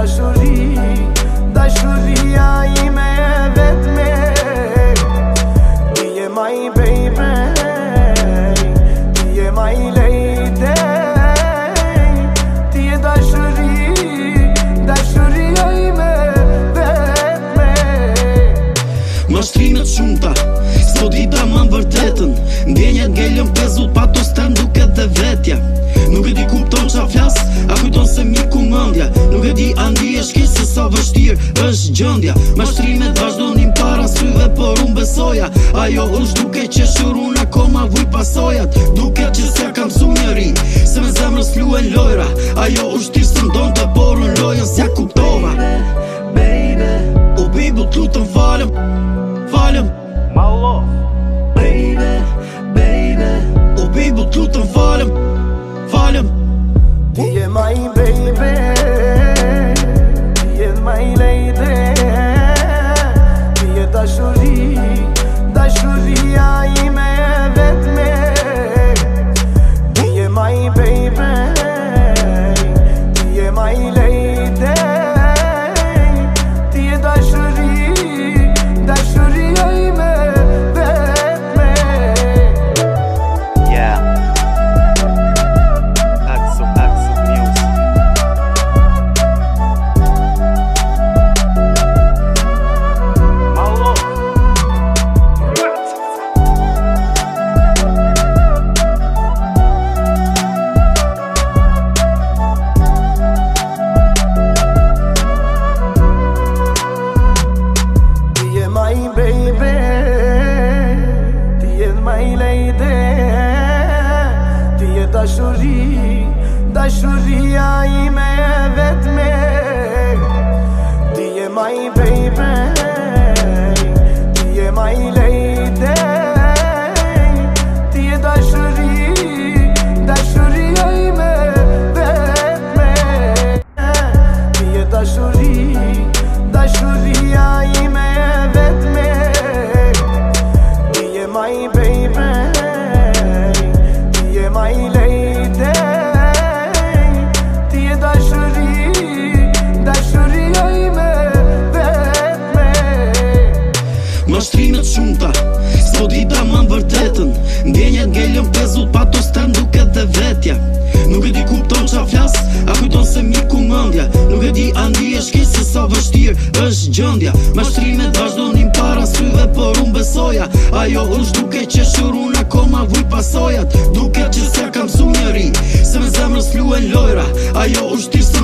dashuri, dashuria ime e vetme. Ti je my baby, ti je my lady. Ti je dashuri, dashuria ime e vetme. Mashtrimet shumta, s'po dita ma vërtetën. Ndjenjet ngellën pezut pa to stën duket dhe vetja. Nuk e di kupton qa flas, a kujton se mi ku mëndja. Nuk e di a ndihesh keq se sa vështirë është gjendja. Mashtrimet vazhdonin para syve por unë besoja. Ajo është duke qeshur unë akoma vuj pasojat. Duket që s'ja kam su njeri, se me zemrës fluen lojra. Ajo është tirë së ndonte por unë lojën s'ja kuptova. O baby t'lutem falem, falem. O baby t'lutem falem, falem. Ti je my baby, ti je my lady. Ti je dashuri, dashuria ime e vetme. Ti je my baby, ti je my lady. Ti je dashuri, dashuria ime e vetme. Yeah. Axel Music. Malo. Ti je my baby, ti je my lady. Ti je dashuri, dashuria ime e vetme. Ti je my baby, ti je my lady. Ti je dashuri, dashuria ime e vetme. Ti je dashuri, dashuria ime e vetme. Ti je my baby, ti je my lady. Ti je dashuri, dashuria ime e vetme. Mashtrimet shumta, s'po dita ma vërtetën. Ndjenjet ngellën pezut pa to stën duket dhe vetja. Nuk e di kupton qa flas, a kujton se mi ku mëndja. Nuk e di a ndihesh keq se sa vështirë është gjendja. Mashtrimet vazhdonin para syve por unë besoja. Ajo është duke qeshur unë akoma vuj pasojat. Duket që s'ja kam su njeri, se me zemrës fluen lojra. Ajo është tirë së